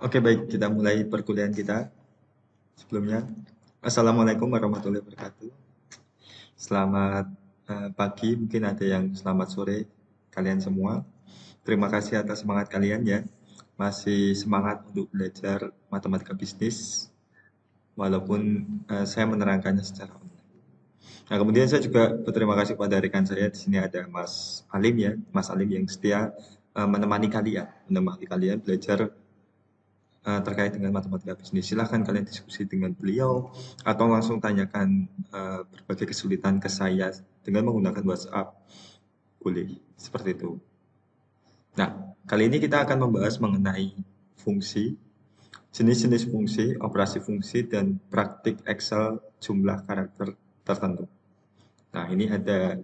Oke, baik, kita mulai perkuliahan kita. Sebelumnya, Assalamualaikum warahmatullahi wabarakatuh. Selamat pagi, mungkin ada yang selamat sore kalian semua. Terima kasih atas semangat kalian ya. Masih semangat untuk belajar matematika bisnis, walaupun saya menerangkannya secara online. Nah, kemudian saya juga berterima kasih kepada rekan saya. Di sini ada Mas Alim ya, Mas Alim yang setia menemani kalian belajar terkait dengan matematika bisnis. Silahkan kalian diskusi dengan beliau atau langsung tanyakan berbagai kesulitan ke saya dengan menggunakan WhatsApp. Boleh, seperti itu. Nah, kali ini kita akan membahas mengenai fungsi, jenis-jenis fungsi, operasi fungsi, dan praktik Excel jumlah karakter tertentu. Nah, ini ada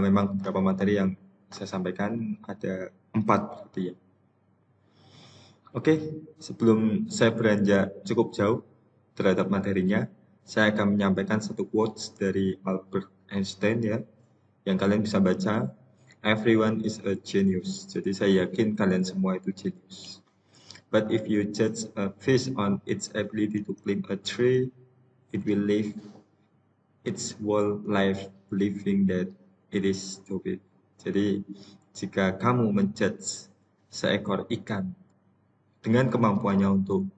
memang beberapa materi yang saya sampaikan, ada 4 berarti ya. Oke, sebelum saya beranjak cukup jauh terhadap materinya, saya akan menyampaikan satu quotes dari Albert Einstein ya, yang kalian bisa baca. Everyone is a genius. Jadi saya yakin kalian semua itu genius. But if you judge a fish on its ability to climb a tree, it will live its whole life believing that it is stupid. Jadi jika kamu menjudge seekor ikan dengan kemampuannya untuk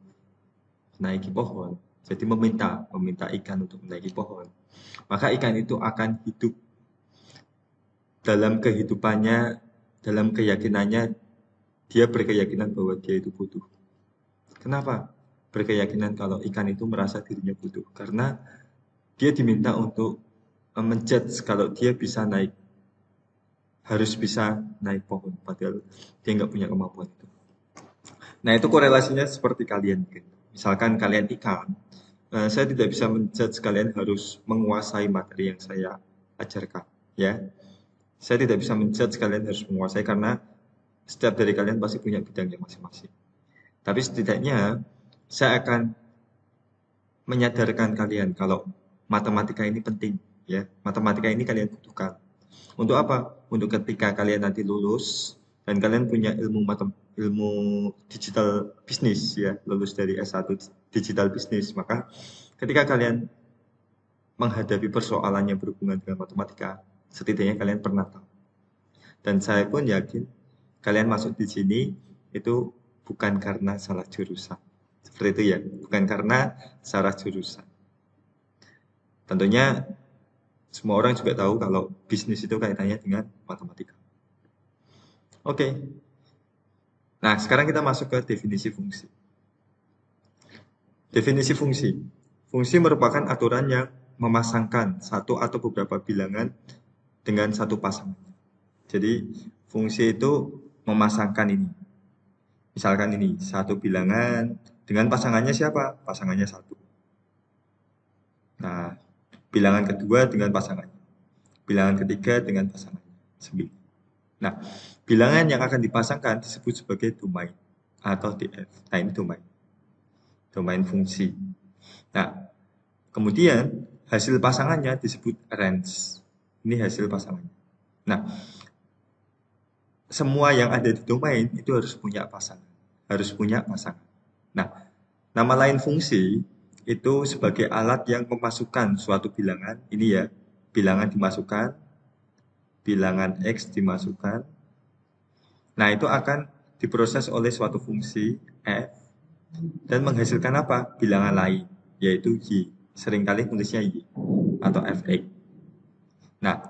menaiki pohon, jadi meminta ikan untuk menaiki pohon, maka ikan itu akan hidup dalam kehidupannya, dalam keyakinannya, dia berkeyakinan bahwa dia itu butuh. Kenapa? Berkeyakinan kalau ikan itu merasa dirinya butuh, karena dia diminta untuk menjudge kalau dia bisa naik, harus bisa naik pohon, padahal dia nggak punya kemampuan itu. Nah, itu korelasinya seperti kalian. Misalkan kalian ikan, saya tidak bisa menjudge kalian harus menguasai materi yang saya ajarkan. Ya, saya tidak bisa menjudge kalian harus menguasai karena setiap dari kalian pasti punya bidangnya masing-masing. Tapi setidaknya saya akan menyadarkan kalian kalau matematika ini penting. Ya, matematika ini kalian butuhkan. Untuk apa? Untuk ketika kalian nanti lulus dan kalian punya ilmu digital bisnis ya, lulus dari S1 digital bisnis, maka ketika kalian menghadapi persoalan yang berhubungan dengan matematika, setidaknya kalian pernah tahu. Dan saya pun yakin kalian masuk di sini itu bukan karena salah jurusan. Seperti itu ya, bukan karena salah jurusan. Tentunya semua orang juga tahu kalau bisnis itu kaitannya dengan matematika. Oke. Nah, sekarang kita masuk ke definisi fungsi. Definisi fungsi. Fungsi merupakan aturan yang memasangkan satu atau beberapa bilangan dengan satu pasangan. Jadi, fungsi itu memasangkan ini. Misalkan ini, satu bilangan dengan pasangannya siapa? Pasangannya satu. Nah, bilangan kedua dengan pasangannya. Bilangan ketiga dengan pasangannya. 9. Nah, bilangan yang akan dipasangkan disebut sebagai domain atau DF. Nah, ini domain fungsi. Nah, kemudian hasil pasangannya disebut range. Ini hasil pasangannya. Nah, semua yang ada di domain itu harus punya pasangan. Harus punya pasangan. Nah, nama lain fungsi itu sebagai alat yang memasukkan suatu bilangan. Ini ya, bilangan dimasukkan, bilangan X dimasukkan. Nah, itu akan diproses oleh suatu fungsi F dan menghasilkan apa? Bilangan lain, yaitu Y. Seringkali tulisnya Y atau Fx. Nah,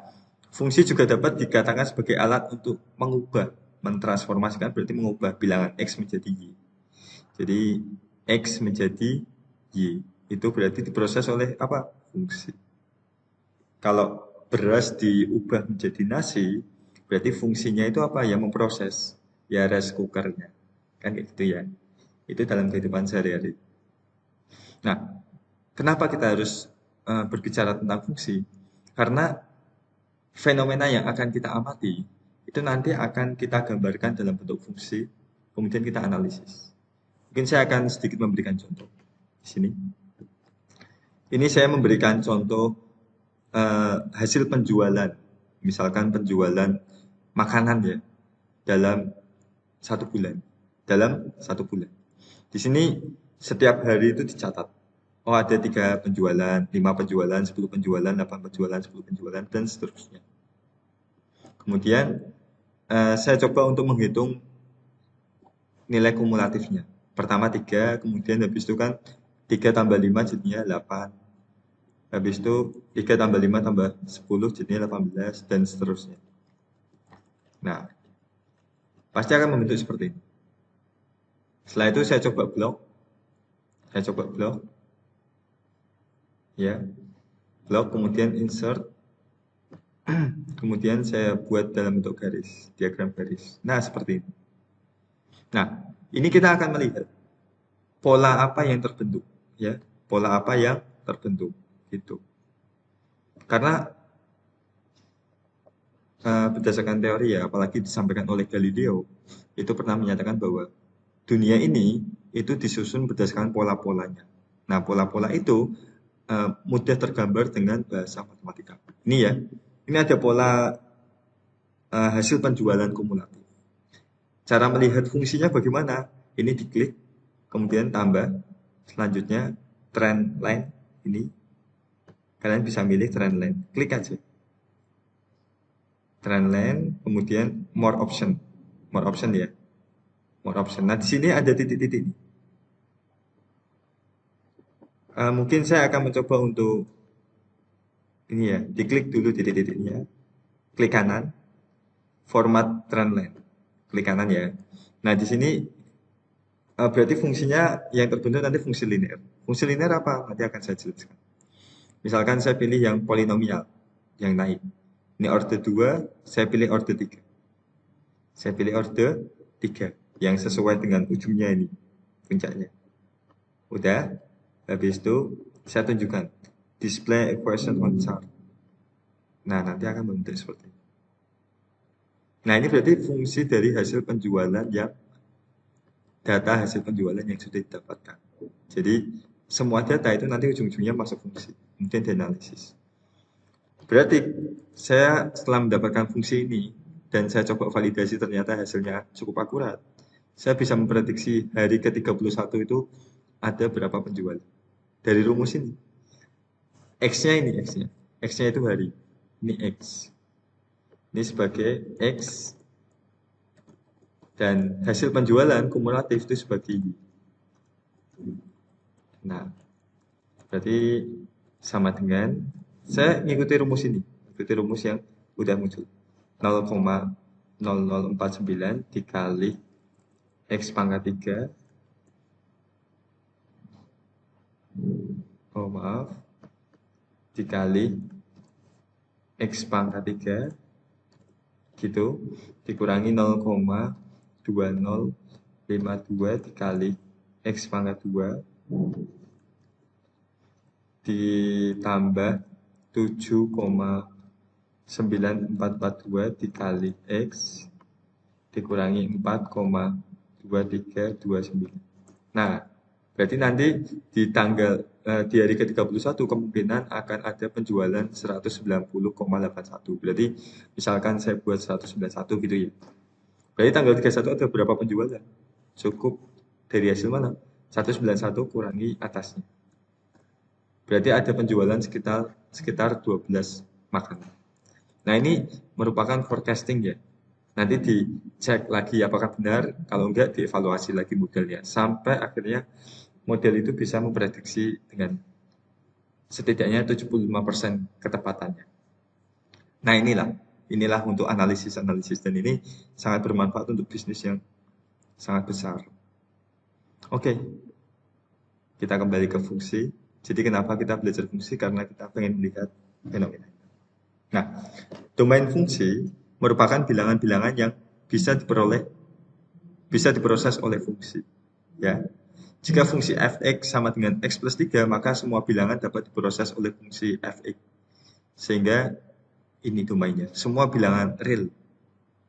fungsi juga dapat dikatakan sebagai alat untuk mengubah, mentransformasikan berarti mengubah bilangan X menjadi Y. Jadi, X menjadi Y. Itu berarti diproses oleh apa? Fungsi. Kalau beras diubah menjadi nasi, berarti fungsinya itu apa? Ya memproses. Ya rice cookernya. Kan kayak gitu ya. Itu dalam kehidupan sehari-hari. Nah, kenapa kita harus berbicara tentang fungsi? Karena fenomena yang akan kita amati itu nanti akan kita gambarkan dalam bentuk fungsi, kemudian kita analisis. Mungkin saya akan sedikit memberikan contoh di sini. Ini saya memberikan contoh hasil penjualan, misalkan penjualan makanan ya, dalam 1 bulan. Dalam 1 bulan. Di sini setiap hari itu dicatat. Oh, ada 3 penjualan, 5 penjualan, 10 penjualan, 8 penjualan, 10 penjualan, dan seterusnya. Kemudian saya coba untuk menghitung nilai kumulatifnya. Pertama 3, kemudian habis itu kan 3 tambah 5 jadinya 8. Habis itu 3 tambah 5 tambah 10 jadinya 18, dan seterusnya. Nah, pasti akan membentuk seperti ini. Setelah itu saya coba blok. Ya, blok, kemudian insert, kemudian saya buat dalam bentuk garis, diagram garis. Nah, seperti ini. Nah, ini kita akan melihat pola apa yang terbentuk, ya, pola apa yang terbentuk, gitu. Karena berdasarkan teori ya, apalagi disampaikan oleh Galileo, itu pernah menyatakan bahwa dunia ini itu disusun berdasarkan pola-polanya. Nah, pola-pola itu mudah tergambar dengan bahasa matematika. Ini ya, ini ada pola hasil penjualan kumulatif. Cara melihat fungsinya bagaimana? Ini diklik, kemudian tambah, selanjutnya trend line ini. Kalian bisa milih trend line, klik aja. Trend line, kemudian more option ya, more option. Nah, di sini ada titik-titik. Mungkin saya akan mencoba untuk ini ya, diklik dulu titik-titiknya, klik kanan, format trend line, klik kanan ya. Nah, di sini berarti fungsinya yang terbentuk nanti fungsi linear. Fungsi linear apa? Nanti akan saya jelaskan. Misalkan saya pilih yang polinomial, yang naik. Ini order 2, saya pilih order 3. Saya pilih order 3, yang sesuai dengan ujungnya ini, puncaknya. Udah, habis itu saya tunjukkan. Display equation on chart. Nah, nanti akan membentuk seperti ini. Nah, ini berarti fungsi dari hasil penjualan yang data hasil penjualan yang sudah didapatkan. Jadi, semua data itu nanti ujung-ujungnya masuk fungsi, kemudian dianalisis. Berarti, saya setelah mendapatkan fungsi ini, dan saya coba validasi ternyata hasilnya cukup akurat, saya bisa memprediksi hari ke-31 itu ada berapa penjualan. Dari rumus ini. X-nya ini, X-nya. X-nya itu hari. Ini X. Ini sebagai X. Dan hasil penjualan kumulatif itu sebagai Y. Nah, berarti sama dengan saya mengikuti rumus ini, mengikuti rumus yang udah muncul. 0,0049 dikali X pangkat 3. Oh, maaf. Dikali X pangkat 3 gitu, dikurangi 0,2052 dikali X pangkat 2 ditambah 7,9442 dikali X dikurangi 4,2329. Nah, berarti nanti di tanggal di hari ke-31 kemungkinan akan ada penjualan 190,81. Berarti misalkan saya buat 191 gitu ya. Berarti tanggal 31 ada berapa penjualan? Cukup dari hasil mana? 191 kurangi atasnya. Berarti ada penjualan sekitar 12 makanan. Nah, ini merupakan forecasting ya. Nanti dicek lagi apakah benar, kalau enggak dievaluasi lagi modelnya. Sampai akhirnya model itu bisa memprediksi dengan setidaknya 75% ketepatannya. Nah, inilah untuk analisis-analisis, dan ini sangat bermanfaat untuk bisnis yang sangat besar. Oke, kita kembali ke fungsi. Jadi kenapa kita belajar fungsi? Karena kita pengen melihat fenomena. Nah, domain fungsi merupakan bilangan-bilangan yang bisa diproses oleh fungsi. Ya, jika fungsi f(x) sama dengan x plus 3, maka semua bilangan dapat diproses oleh fungsi f(x). Sehingga ini domainnya, semua bilangan real.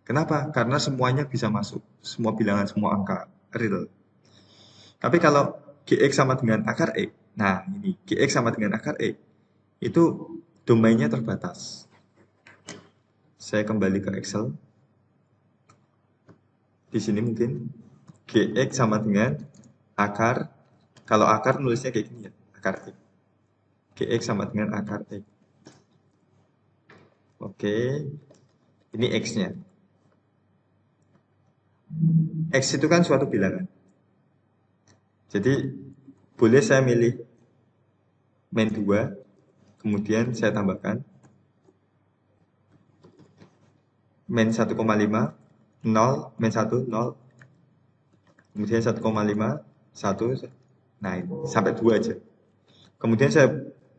Kenapa? Karena semuanya bisa masuk, semua bilangan, semua angka real. Tapi kalau gx sama dengan akar x, nah ini gx sama dengan akar x, itu domainnya terbatas. Saya kembali ke Excel. Di sini mungkin gx sama dengan akar, kalau akar nulisnya kayak gini ya, akar X. Gx sama dengan akar X. Oke, ini X-nya. X itu kan suatu bilangan. Jadi, boleh saya milih main 2, kemudian saya tambahkan main 1,5, 0, main 1, 0, kemudian 1,5, 1, nah ini, sampai 2 aja. Kemudian saya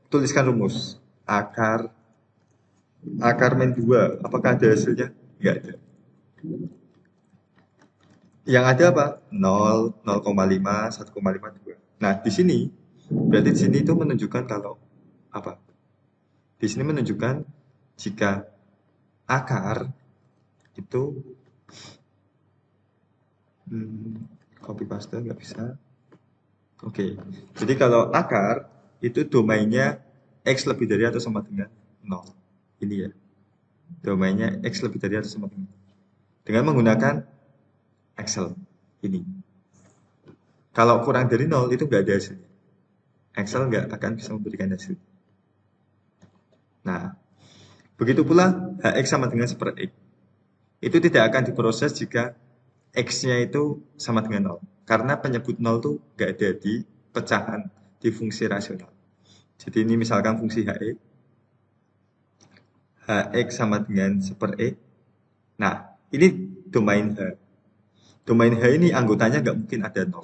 tuliskan rumus. Akar main 2, apakah ada hasilnya? Enggak ada. Yang ada apa? 0, 0,5, 1,5, 2. Nah, di sini, berarti di sini itu menunjukkan kalau apa? Di sini menunjukkan jika akar itu copy paste nggak bisa. Oke, jadi kalau akar itu domainnya X lebih dari atau sama dengan 0. Ini ya, domainnya X lebih dari atau sama dengan menggunakan Excel ini. Kalau kurang dari 0 itu nggak ada hasilnya. Excel nggak akan bisa memberikan hasil. Nah, begitu pula HX sama dengan 1/X. Itu tidak akan diproses jika X-nya itu sama dengan 0. Karena penyebut 0 itu nggak ada di pecahan di fungsi rasional. Jadi ini misalkan fungsi HX. HX sama dengan 1/X. Nah, ini domain H. Domain H ini anggotanya nggak mungkin ada 0.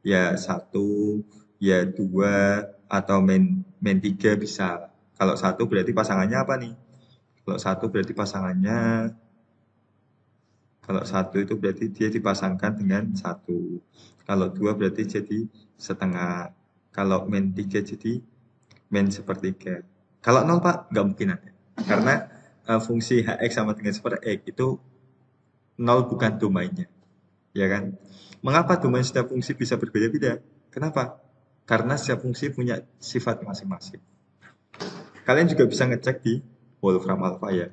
Ya 1, ya 2, atau main 3 bisa. Kalau 1 berarti pasangannya apa nih? Kalau 1 berarti pasangannya, kalau 1 itu berarti dia dipasangkan dengan 1. Kalau 2 berarti jadi setengah. Kalau main 3 jadi main 1/3. Kalau 0 Pak, nggak mungkin ada. Karena fungsi HX sama dengan 1/X itu 0 bukan domainnya. Ya kan? Mengapa domain setiap fungsi bisa berbeda-beda? Kenapa? Karena setiap fungsi punya sifat masing-masing. Kalian juga bisa ngecek di Wolfram Alpha ya.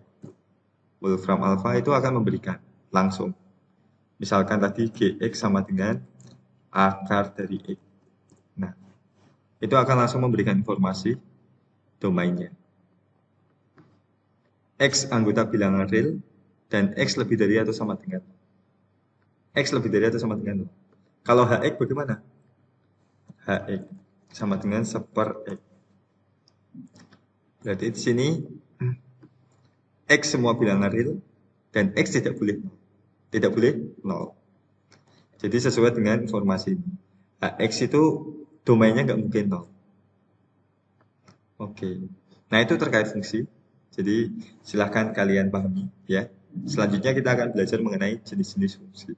Wolfram Alpha itu akan memberikan langsung. Misalkan tadi Gx sama dengan akar dari X. Nah, itu akan langsung memberikan informasi domainnya. X anggota bilangan real dan X lebih dari atau sama dengan X lebih dari atau sama dengan 0. Kalau HX bagaimana? HX sama dengan 1/X. Berarti di sini X semua bilangan real dan X tidak boleh 0. Tidak boleh 0. Jadi sesuai dengan informasi ini. HX itu domainnya nggak mungkin 0. Oke. Nah itu terkait fungsi. Jadi silahkan kalian pahami ya. Selanjutnya kita akan belajar mengenai jenis-jenis fungsi.